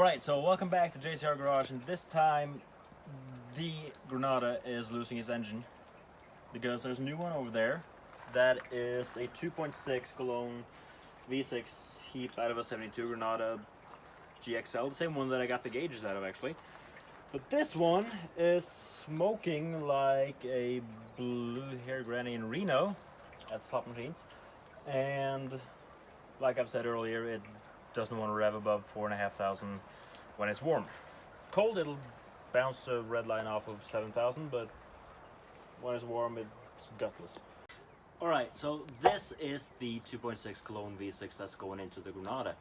Alright, so welcome back to JCR Garage, and this time the Granada is losing its engine because there's a new one over there that is a 2.6 Cologne V6 heap out of a 72 Granada GXL, the same one that I got the gauges out of actually. But this one is smoking like a blue-haired granny in Reno at slot machines, and like I've said earlier, it doesn't want to rev above 4,500 when it's warm. Cold, it'll bounce a red line off of 7,000, but when it's warm, it's gutless. Alright, so this is the 2.6 Cologne V6 that's going into the Granada.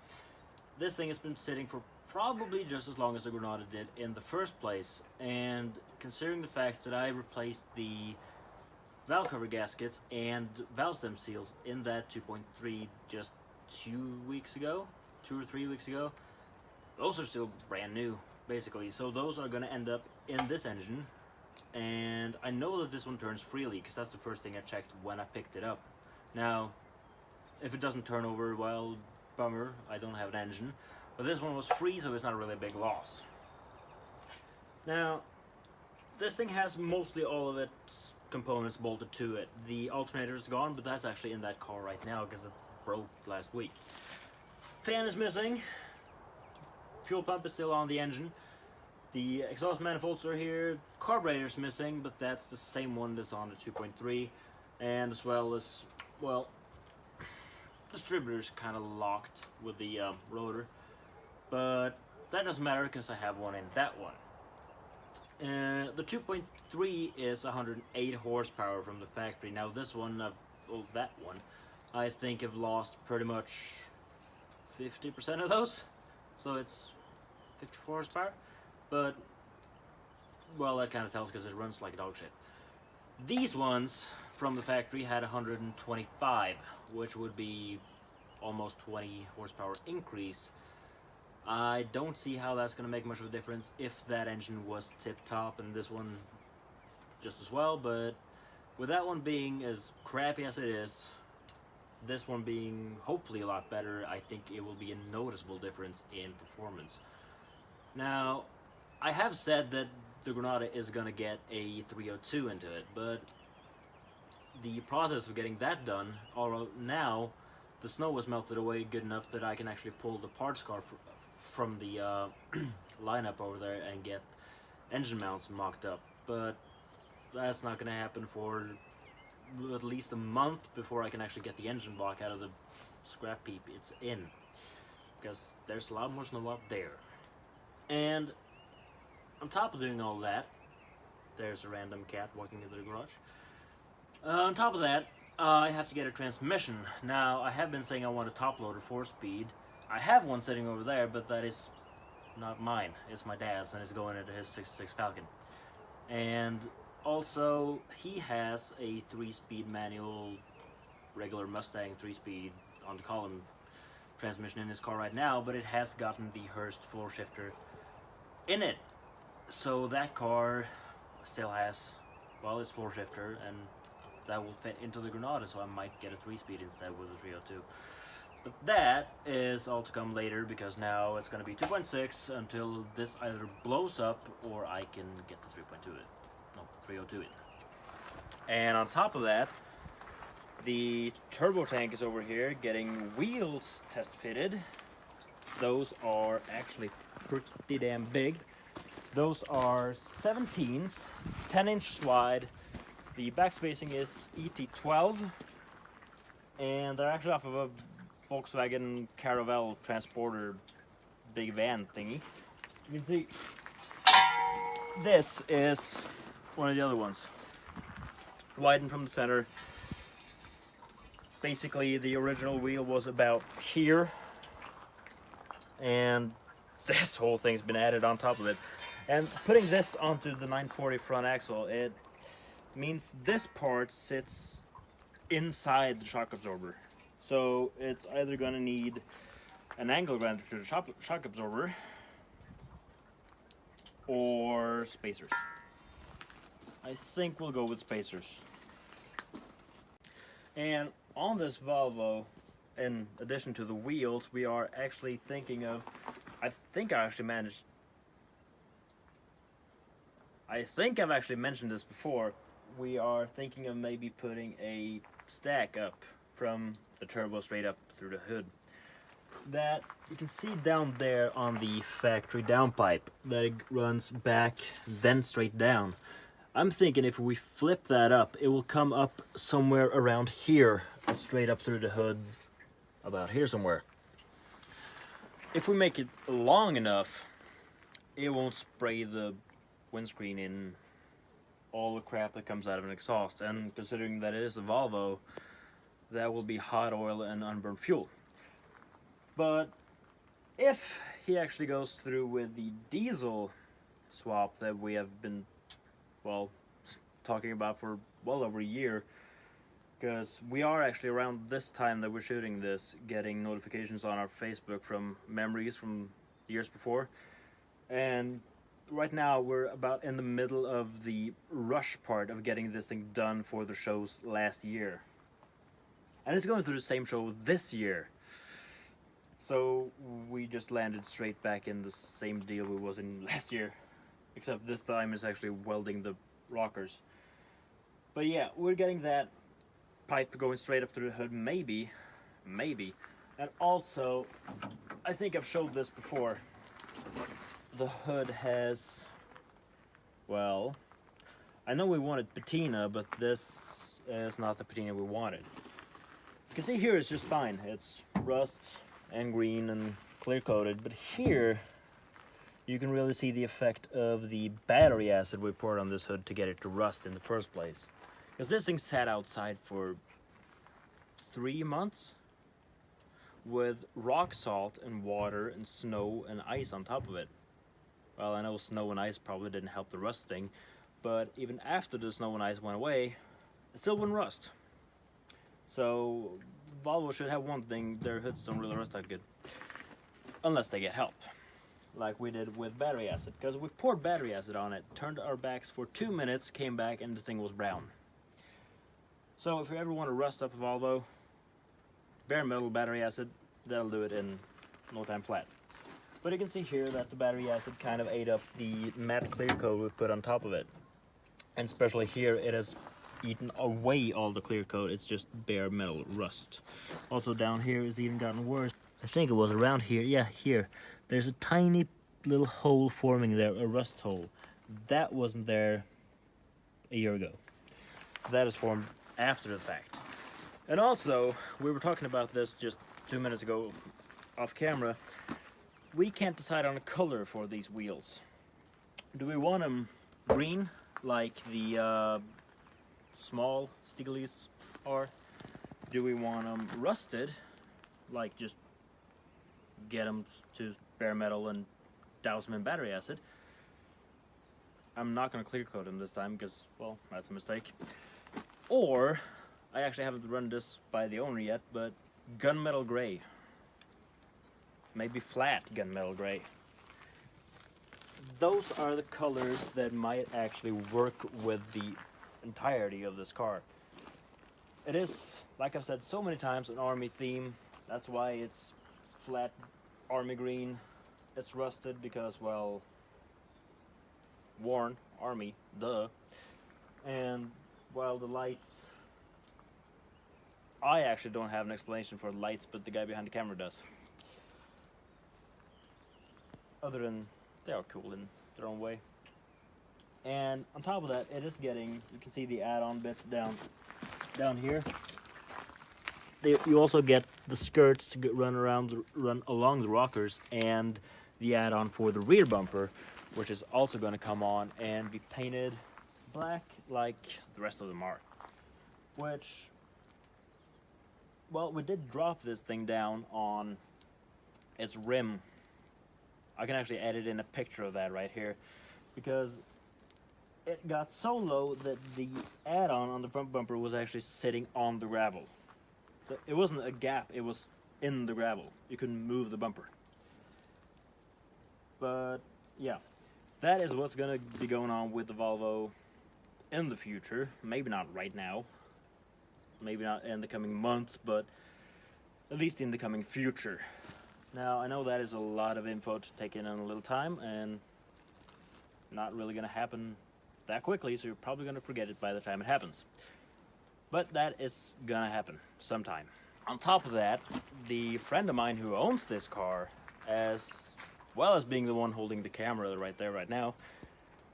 This thing has been sitting for probably just as long as the Granada did in the first place, and considering the fact that I replaced the valve cover gaskets and valve stem seals in that 2.3 just 2 or 3 weeks ago, those are still brand new basically, so those are going to end up in this engine. And I know that this one turns freely because that's the first thing I checked when I picked it up. Now if it doesn't turn over, well, bummer, I don't have an engine, but this one was free, so it's not really a big loss. Now this thing has mostly all of its components bolted to it. The alternator is gone, but that's actually in that car right now because it broke last week. Fan is missing, fuel pump is still on the engine, the exhaust manifolds are here, carburetor's missing, but that's the same one that's on the 2.3, and as well as, well, distributor's kind of locked with the rotor, but that doesn't matter because I have one in that one. The 2.3 is 108 horsepower from the factory. Now this one, that one, I think have lost pretty much 50% of those, so it's 54 horsepower, but well, that kind of tells because it runs like dog shit. These ones from the factory had 125, which would be almost 20 horsepower increase. I don't see how that's going to make much of a difference if that engine was tip-top and this one just as well, but with that one being as crappy as it is, this one being hopefully a lot better, I think it will be a noticeable difference in performance. Now, I have said that the Granada is going to get a 302 into it, but the process of getting that done, although now the snow has melted away good enough that I can actually pull the parts car from the lineup over there and get engine mounts mocked up, but that's not going to happen for at least a month before I can actually get the engine block out of the scrap heap it's in, because there's a lot more snow up there. And on top of doing all that, there's a random cat walking into the garage. On top of that, I have to get a transmission. Now, I have been saying I want a top loader 4-speed. I have one sitting over there, but that is not mine. It's my dad's, and it's going into his 66 Falcon. And also, he has a 3-speed manual, regular Mustang 3-speed on the column transmission in his car right now, but it has gotten the Hurst floor shifter in it. So that car still has, well, its floor shifter, and that will fit into the Granada, so I might get a 3-speed instead with a 302. But that is all to come later, because now it's going to be 2.6 until this either blows up or I can get the 302 in. And on top of that, the Turbotank is over here getting wheels test fitted. Those are actually pretty damn big. Those are 17s, 10 inches wide. The back spacing is ET12, and they're actually off of a Volkswagen Caravelle transporter big van thingy. You can see this is one of the other ones, widened from the center. Basically the original wheel was about here, and this whole thing's been added on top of it. And putting this onto the 940 front axle, it means this part sits inside the shock absorber. So it's either going to need an angle grinder to the shock absorber or spacers. I think we'll go with spacers. And on this Volvo, in addition to the wheels, we are actually thinking of I think I actually managed. I think I've actually mentioned this before. We are thinking of maybe putting a stack up from the turbo straight up through the hood. That you can see down there on the factory downpipe that it runs back then straight down. I'm thinking if we flip that up, it will come up somewhere around here, straight up through the hood, about here somewhere. If we make it long enough, it won't spray the windscreen in all the crap that comes out of an exhaust, and considering that it is a Volvo, that will be hot oil and unburned fuel. But if he actually goes through with the diesel swap that we have been, well, talking about for well over a year, because we are actually around this time that we're shooting this getting notifications on our Facebook from memories from years before, and right now we're about in the middle of the rush part of getting this thing done for the shows last year, and it's going through the same show this year. So we just landed straight back in the same deal we was in last year, except this time it's actually welding the rockers. But yeah, we're getting that pipe going straight up through the hood, maybe. And also, I think I've showed this before, the hood has, well, I know we wanted patina, but this is not the patina we wanted. You can see here it's just fine. It's rust and green and clear coated, but here you can really see the effect of the battery acid we poured on this hood to get it to rust in the first place. Because this thing sat outside for 3 months with rock salt and water and snow and ice on top of it. Well, I know snow and ice probably didn't help the rust thing, but even after the snow and ice went away, it still wouldn't rust. So Volvo should have one thing: their hoods don't really rust that good, unless they get help, like we did with battery acid. Because we poured battery acid on it, turned our backs for 2 minutes, came back, and the thing was brown. So if you ever want to rust up a Volvo, bare metal battery acid, that'll do it in no time flat. But you can see here that the battery acid kind of ate up the matte clear coat we put on top of it, and especially here it has eaten away all the clear coat. It's just bare metal rust. Also down here it's even gotten worse. I think it was around here, yeah, here. There's a tiny little hole forming there, a rust hole. That wasn't there a year ago. That is formed after the fact. And also, we were talking about this just 2 minutes ago off camera. We can't decide on a color for these wheels. Do we want them green like the small Stiglitz are? Do we want them rusted, like just get them to bare metal and douse them in battery acid? I'm not going to clear coat them this time because, well, that's a mistake. Or, I actually haven't run this by the owner yet, but gunmetal gray. Maybe flat gunmetal gray. Those are the colors that might actually work with the entirety of this car. It is, like I've said so many times, an army theme. That's why it's flat army green. It's rusted because, well, worn army, duh. And while the lights, I actually don't have an explanation for the lights, but the guy behind the camera does. Other than they are cool in their own way. And on top of that, it is getting, you can see the add-on bit down here. You also get the skirts to run along the rockers, and the add-on for the rear bumper, which is also going to come on and be painted black like the rest of them are. Which, well, we did drop this thing down on its rim. I can actually edit in a picture of that right here, because it got so low that the add-on on the front bumper was actually sitting on the gravel. So it wasn't a gap, it was in the gravel. You couldn't move the bumper. But yeah, that is what's gonna be going on with the Volvo in the future. Maybe not right now, maybe not in the coming months, but at least in the coming future. Now, I know that is a lot of info to take in a little time, and not really going to happen that quickly, so you're probably going to forget it by the time it happens. But that is going to happen sometime. On top of that, the friend of mine who owns this car, as well as being the one holding the camera right there right now,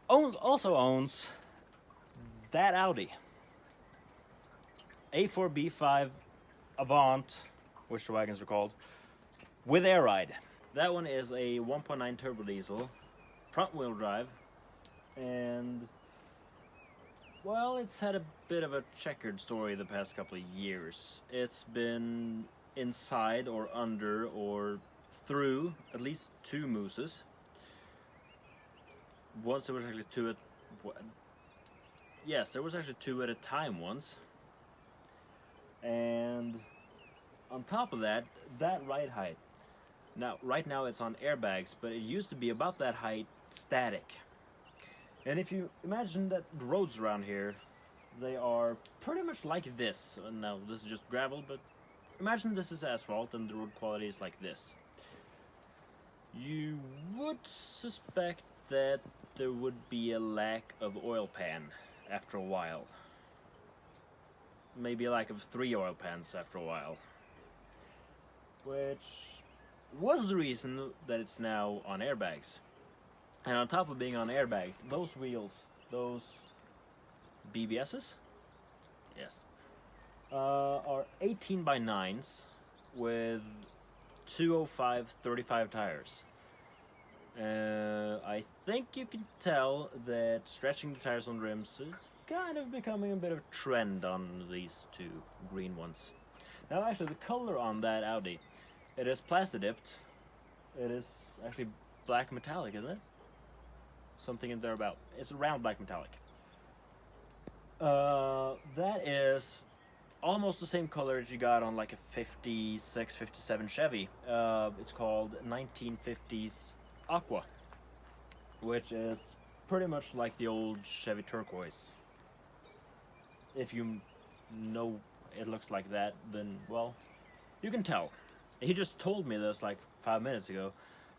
also owns that Audi. A4B5 Avant, which the wagons are called, with air ride. That one is a 1.9 turbo diesel, front wheel drive, and well, it's had a bit of a checkered story the past couple of years. It's been inside or under or through at least 2 mooses. Once there was actually 2 at... Yes, there was actually 2 at a time once. And on top of that, that ride height. Now, right now it's on airbags, but it used to be about that height static. And if you imagine that the roads around here, they are pretty much like this. Now, this is just gravel, but imagine this is asphalt and the road quality is like this. You would suspect that there would be a lack of oil pan after a while. Maybe a lack of 3 oil pans after a while. Which was the reason that it's now on airbags. And on top of being on airbags, those wheels, those BBSs, yes, are 18 by 9s with 205/35 tires. I think you can tell that stretching the tires on rims is kind of becoming a bit of a trend on these 2 green ones. Now, actually, the color on that Audi, it is plasti dipped. It is actually black metallic, isn't it? Something in there about. It's a round black metallic. That is almost the same color that you got on like a 56, 57 Chevy. It's called 1950s Aqua, which is pretty much like the old Chevy turquoise. If you know it looks like that, then, well, you can tell. He just told me this like 5 minutes ago,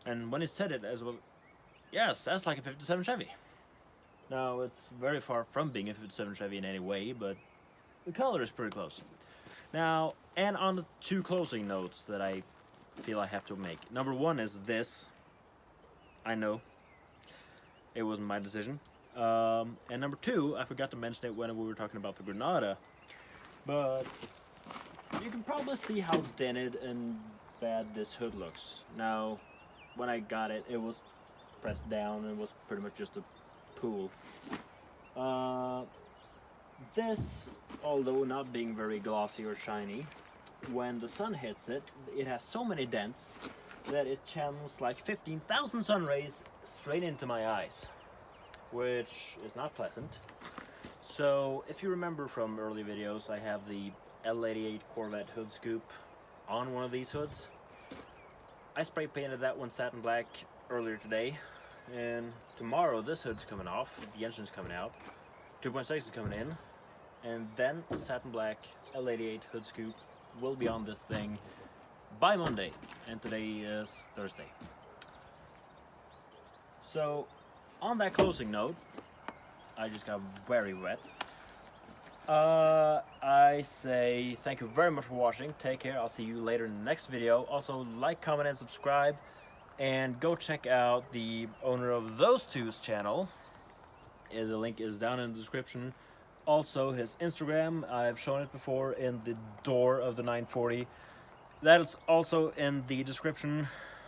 and when he said it as well, yes, that's like a 57 Chevy. Now, it's very far from being a 57 Chevy in any way, but the color is pretty close. Now, and on the 2 closing notes that I feel I have to make. Number 1 is this. I know. It wasn't my decision. And number 2, I forgot to mention it when we were talking about the Granada, but you can probably see how dented and bad this hood looks. Now, when I got it, it was pressed down and was pretty much just a pool. This, although not being very glossy or shiny, when the sun hits it, it has so many dents that it channels like 15,000 sun rays straight into my eyes, which is not pleasant. So, if you remember from early videos, I have the L88 Corvette hood scoop on one of these hoods. I spray painted that one satin black earlier today, and tomorrow this hood's coming off, the engine's coming out, 2.6 is coming in, and then a satin black L88 hood scoop will be on this thing by Monday, and today is Thursday. So, on that closing note, I just got very wet. I say thank you very much for watching. Take care. I'll see you later in the next video. Also, like, comment, and subscribe. And go check out the owner of those two's channel. The link is down in the description. Also, his Instagram. I've shown it before in the door of the 940. That is also in the description.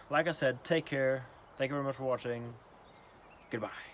Like I said, take care. Thank you very much for watching. Goodbye.